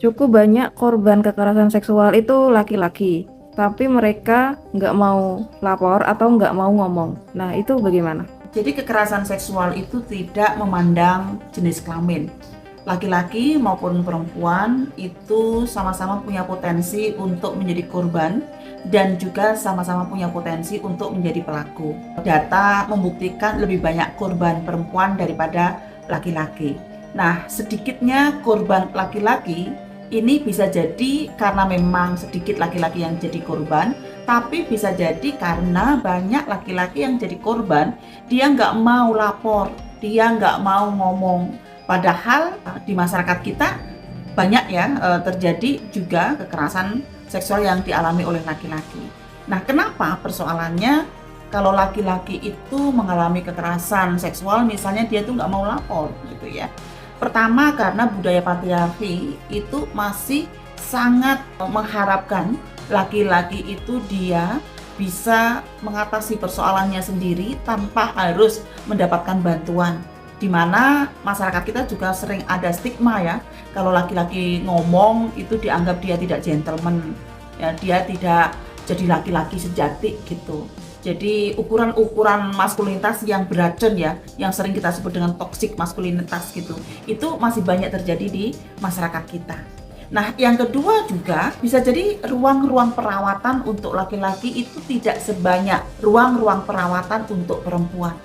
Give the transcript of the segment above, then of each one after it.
Cukup banyak korban kekerasan seksual itu laki-laki, tapi mereka nggak mau lapor atau nggak mau ngomong. Nah, itu bagaimana? Jadi kekerasan seksual itu tidak memandang jenis kelamin. Laki-laki maupun perempuan itu sama-sama punya potensi untuk menjadi korban dan juga sama-sama punya potensi untuk menjadi pelaku. Data membuktikan lebih banyak korban perempuan daripada laki-laki. Nah, sedikitnya korban laki-laki ini bisa jadi karena memang sedikit laki-laki yang jadi korban, tapi bisa jadi karena banyak laki-laki yang jadi korban, dia nggak mau lapor, dia nggak mau ngomong. Padahal di masyarakat kita banyak ya terjadi juga kekerasan seksual yang dialami oleh laki-laki. Nah, kenapa persoalannya kalau laki-laki itu mengalami kekerasan seksual, misalnya dia tuh nggak mau lapor gitu ya. Pertama, karena budaya patriarki itu masih sangat mengharapkan laki-laki itu dia bisa mengatasi persoalannya sendiri tanpa harus mendapatkan bantuan. Di mana masyarakat kita juga sering ada stigma ya, kalau laki-laki ngomong itu dianggap dia tidak gentleman, ya, dia tidak jadi laki-laki sejati gitu. Jadi ukuran-ukuran maskulinitas yang beracun ya, yang sering kita sebut dengan toxic maskulinitas gitu, itu masih banyak terjadi di masyarakat kita. Nah, yang kedua juga bisa jadi ruang-ruang perawatan untuk laki-laki itu tidak sebanyak ruang-ruang perawatan untuk perempuan.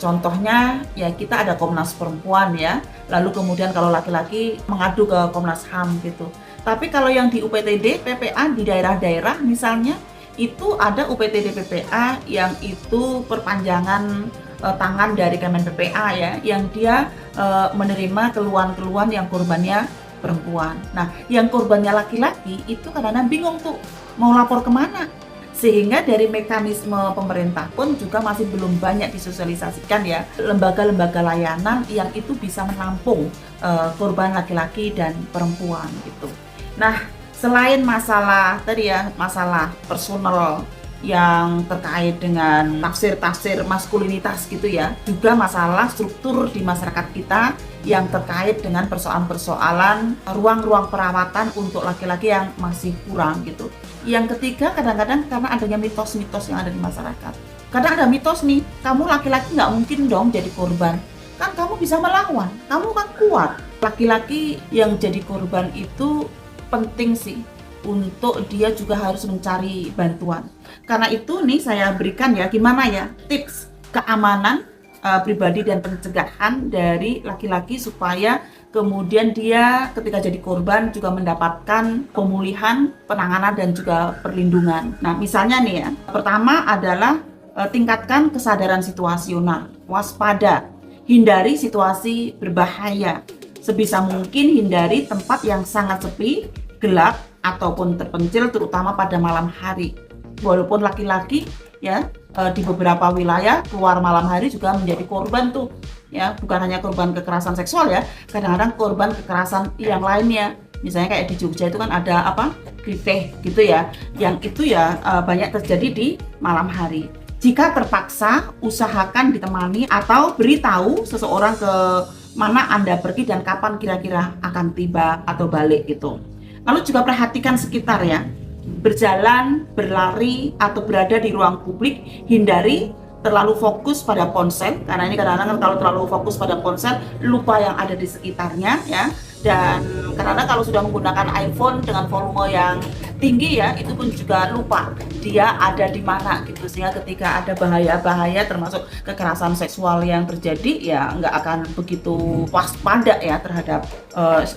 Contohnya ya kita ada Komnas Perempuan ya, lalu kemudian kalau laki-laki mengadu ke Komnas HAM gitu. Tapi kalau yang di UPTD, PPA di daerah-daerah misalnya, itu ada UPTD PPA yang itu perpanjangan tangan dari Kemen PPA ya, yang dia menerima keluhan-keluhan yang korbannya perempuan. Nah, yang korbannya laki-laki itu kadang-kadang bingung tuh mau lapor kemana. Sehingga dari mekanisme pemerintah pun juga masih belum banyak disosialisasikan ya, lembaga-lembaga layanan yang itu bisa menampung korban laki-laki dan perempuan gitu. Nah, selain masalah tadi ya, masalah personal yang terkait dengan tafsir-tafsir maskulinitas gitu ya, juga masalah struktur di masyarakat kita yang terkait dengan persoalan-persoalan ruang-ruang perawatan untuk laki-laki yang masih kurang gitu. Yang ketiga, kadang-kadang karena adanya mitos-mitos yang ada di masyarakat. Kadang ada mitos nih, kamu laki-laki nggak mungkin dong jadi korban, kan kamu bisa melawan, kamu kan kuat. Laki-laki yang jadi korban itu penting sih untuk dia juga harus mencari bantuan. Karena itu nih saya berikan ya, gimana ya tips keamanan pribadi dan pencegahan dari laki-laki supaya kemudian dia ketika jadi korban juga mendapatkan pemulihan, penanganan dan juga perlindungan. Nah, misalnya nih ya, pertama adalah tingkatkan kesadaran situasional, waspada, hindari situasi berbahaya. Sebisa mungkin hindari tempat yang sangat sepi, gelap ataupun terpencil terutama pada malam hari. Walaupun laki-laki ya di beberapa wilayah keluar malam hari juga menjadi korban tuh ya, bukan hanya korban kekerasan seksual ya, kadang-kadang korban kekerasan yang lainnya. Misalnya kayak di Jogja itu kan ada apa grifeh gitu ya, yang itu ya banyak terjadi di malam hari. Jika terpaksa, usahakan ditemani atau beritahu seseorang ke mana Anda pergi dan kapan kira-kira akan tiba atau balik gitu. Lalu juga perhatikan sekitar ya, berjalan, berlari, atau berada di ruang publik, hindari terlalu fokus pada ponsel, karena ini kadang-kadang kalau terlalu fokus pada ponsel, lupa yang ada di sekitarnya ya. Dan kadang-kadang kalau sudah menggunakan iPhone dengan volume yang tinggi ya, itu pun juga lupa dia ada di mana gitu, sehingga ketika ada bahaya-bahaya termasuk kekerasan seksual yang terjadi ya nggak akan begitu waspada ya terhadap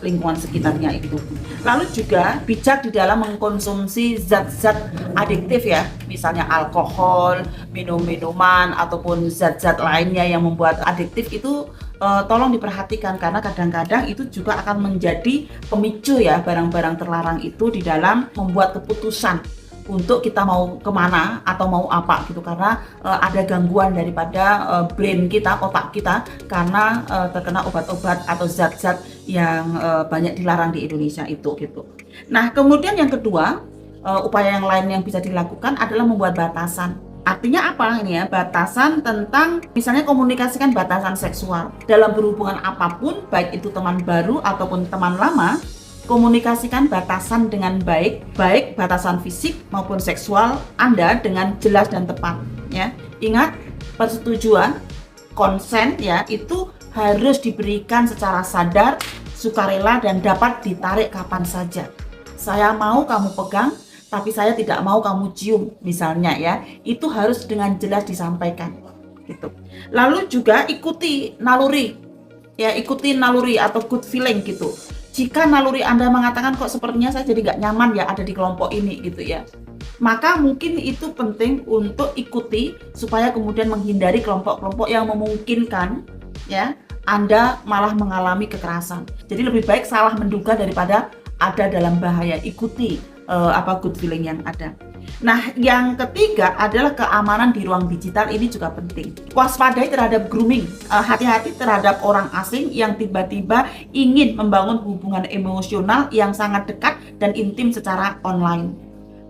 lingkungan sekitarnya itu. Lalu juga bijak di dalam mengkonsumsi zat-zat adiktif ya, misalnya alkohol, minum-minuman ataupun zat-zat lainnya yang membuat adiktif itu tolong diperhatikan, karena kadang-kadang itu juga akan menjadi pemicu ya barang-barang terlarang itu di dalam membuat keputusan untuk kita mau kemana atau mau apa gitu, karena ada gangguan daripada brain kita, otak kita, karena terkena obat-obat atau zat-zat yang banyak dilarang di Indonesia itu gitu. Nah, kemudian yang kedua, upaya yang lain yang bisa dilakukan adalah membuat batasan. Artinya apa ini ya? Batasan tentang misalnya komunikasikan batasan seksual dalam berhubungan apapun, baik itu teman baru ataupun teman lama. Komunikasikan batasan dengan baik, baik batasan fisik maupun seksual Anda dengan jelas dan tepat. Ya, ingat persetujuan, konsen ya itu harus diberikan secara sadar, sukarela dan dapat ditarik kapan saja. Saya mau kamu pegang, tapi saya tidak mau kamu cium, misalnya ya, itu harus dengan jelas disampaikan. Gitu. Lalu juga ikuti naluri, ya ikuti naluri atau good feeling gitu. Jika naluri Anda mengatakan kok sepertinya saya jadi nggak nyaman ya ada di kelompok ini gitu ya, maka mungkin itu penting untuk ikuti supaya kemudian menghindari kelompok-kelompok yang memungkinkan ya Anda malah mengalami kekerasan. Jadi lebih baik salah menduga daripada ada dalam bahaya. Ikuti good feeling yang ada. Nah, yang ketiga adalah keamanan di ruang digital. Ini juga penting. Waspadai terhadap grooming. Hati-hati terhadap orang asing yang tiba-tiba ingin membangun hubungan emosional yang sangat dekat dan intim secara online.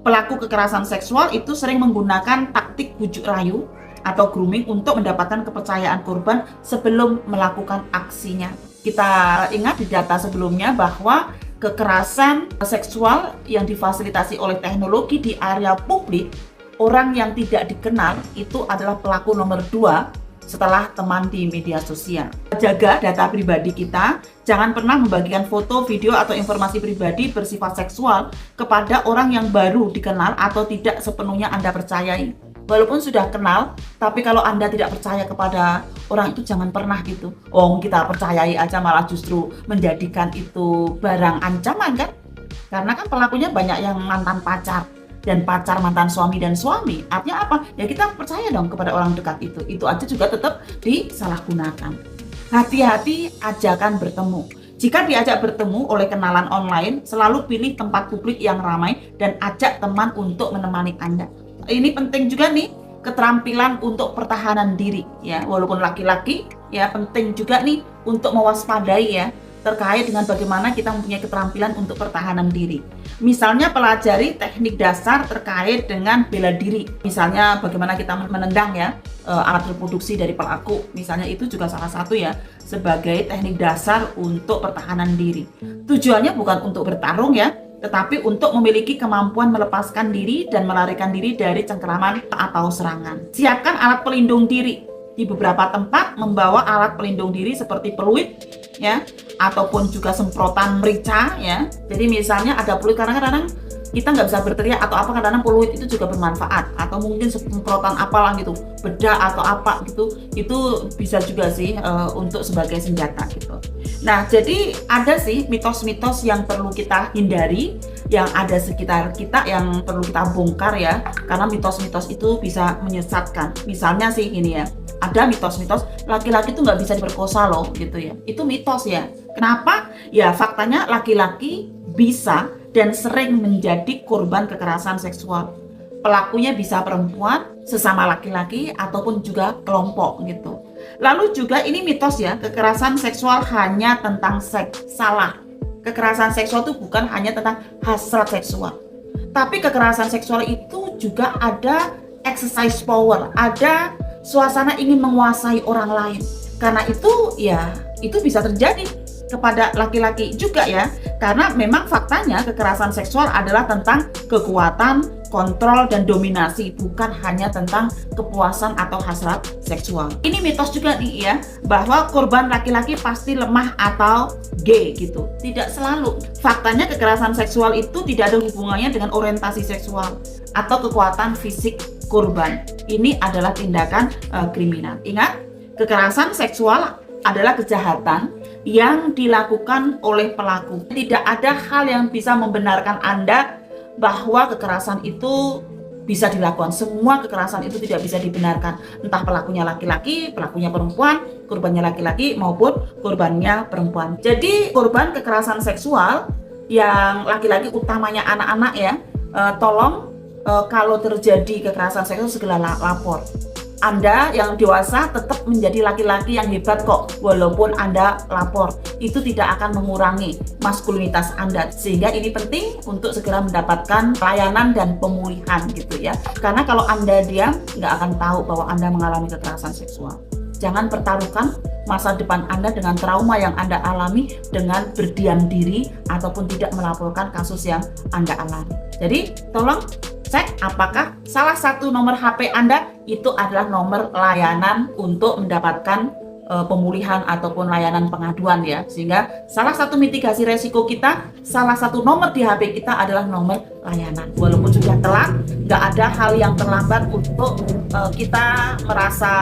Pelaku kekerasan seksual itu sering menggunakan taktik bujuk rayu atau grooming untuk mendapatkan kepercayaan korban sebelum melakukan aksinya. Kita ingat di data sebelumnya bahwa kekerasan seksual yang difasilitasi oleh teknologi di area publik, orang yang tidak dikenal itu adalah pelaku nomor 2 setelah teman di media sosial. Jaga data pribadi kita, jangan pernah membagikan foto, video, atau informasi pribadi bersifat seksual kepada orang yang baru dikenal atau tidak sepenuhnya Anda percayai. Walaupun sudah kenal, tapi kalau Anda tidak percaya kepada orang itu jangan pernah gitu. Oh, kita percayai aja malah justru menjadikan itu barang ancaman kan? Karena kan pelakunya banyak yang mantan pacar dan pacar mantan suami dan suami. Artinya apa? Ya kita percaya dong kepada orang dekat itu. Itu aja juga tetap disalahgunakan. Hati-hati ajakan bertemu. Jika diajak bertemu oleh kenalan online, selalu pilih tempat publik yang ramai dan ajak teman untuk menemani Anda. Ini penting juga nih, keterampilan untuk pertahanan diri ya, walaupun laki-laki ya penting juga nih untuk mewaspadai ya terkait dengan bagaimana kita mempunyai keterampilan untuk pertahanan diri. Misalnya pelajari teknik dasar terkait dengan bela diri. Misalnya bagaimana kita menendang ya alat reproduksi dari pelaku. Misalnya itu juga salah satu ya sebagai teknik dasar untuk pertahanan diri. Tujuannya bukan untuk bertarung ya, tetapi untuk memiliki kemampuan melepaskan diri dan melarikan diri dari cengkeraman atau serangan. Siapkan alat pelindung diri. Di beberapa tempat membawa alat pelindung diri seperti peluit ya, ataupun juga semprotan merica ya. Jadi misalnya ada peluit, kadang-kadang kita nggak bisa berteriak atau apa, kadang-kadang peluit itu juga bermanfaat, atau mungkin semprotan apalah gitu, bedak atau apa gitu, itu bisa juga sih untuk sebagai senjata gitu. Nah, jadi ada sih mitos-mitos yang perlu kita hindari, yang ada sekitar kita yang perlu kita bongkar ya, karena mitos-mitos itu bisa menyesatkan. Misalnya sih ini ya, ada mitos-mitos laki-laki tuh nggak bisa diperkosa loh gitu ya, itu mitos ya. Kenapa? Ya faktanya laki-laki bisa dan sering menjadi korban kekerasan seksual. Pelakunya bisa perempuan, sesama laki-laki, ataupun juga kelompok gitu. Lalu juga ini mitos ya, kekerasan seksual hanya tentang seks. Salah. Kekerasan seksual itu bukan hanya tentang hasrat seksual. Tapi kekerasan seksual itu juga ada exercise power, ada suasana ingin menguasai orang lain. Karena itu ya, itu bisa terjadi kepada laki-laki juga ya, karena memang faktanya kekerasan seksual adalah tentang kekuatan, kontrol, dan dominasi, bukan hanya tentang kepuasan atau hasrat seksual. Ini mitos juga nih ya, bahwa korban laki-laki pasti lemah atau gay gitu. Tidak selalu. Faktanya kekerasan seksual itu tidak ada hubungannya dengan orientasi seksual atau kekuatan fisik korban. Ini adalah tindakan kriminal. Ingat, kekerasan seksual adalah kejahatan yang dilakukan oleh pelaku. Tidak ada hal yang bisa membenarkan Anda bahwa kekerasan itu bisa dilakukan. Semua kekerasan itu tidak bisa dibenarkan. Entah pelakunya laki-laki, pelakunya perempuan, korbannya laki-laki maupun korbannya perempuan. Jadi korban kekerasan seksual yang laki-laki utamanya anak-anak ya, tolong kalau terjadi kekerasan seksual segera lapor. Anda yang dewasa tetap menjadi laki-laki yang hebat kok, walaupun Anda lapor. Itu tidak akan mengurangi maskulinitas Anda. Sehingga ini penting untuk segera mendapatkan pelayanan dan pemulihan gitu ya. Karena kalau Anda diam, nggak akan tahu bahwa Anda mengalami kekerasan seksual. Jangan pertaruhkan masa depan Anda dengan trauma yang Anda alami dengan berdiam diri ataupun tidak melaporkan kasus yang Anda alami. Jadi tolong cek apakah salah satu nomor HP Anda itu adalah nomor layanan untuk mendapatkan pemulihan ataupun layanan pengaduan ya, sehingga salah satu mitigasi resiko kita, salah satu nomor di HP kita adalah nomor layanan. Walaupun sudah telat, nggak ada hal yang terlambat untuk kita merasa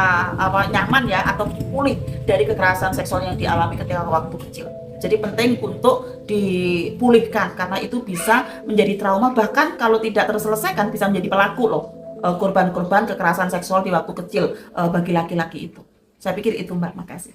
nyaman ya atau pulih dari kekerasan seksual yang dialami ketika waktu kecil. Jadi penting untuk dipulihkan karena itu bisa menjadi trauma, bahkan kalau tidak terselesaikan bisa menjadi pelaku loh, korban-korban kekerasan seksual di waktu kecil bagi laki-laki itu. Saya pikir itu Mbak, makasih.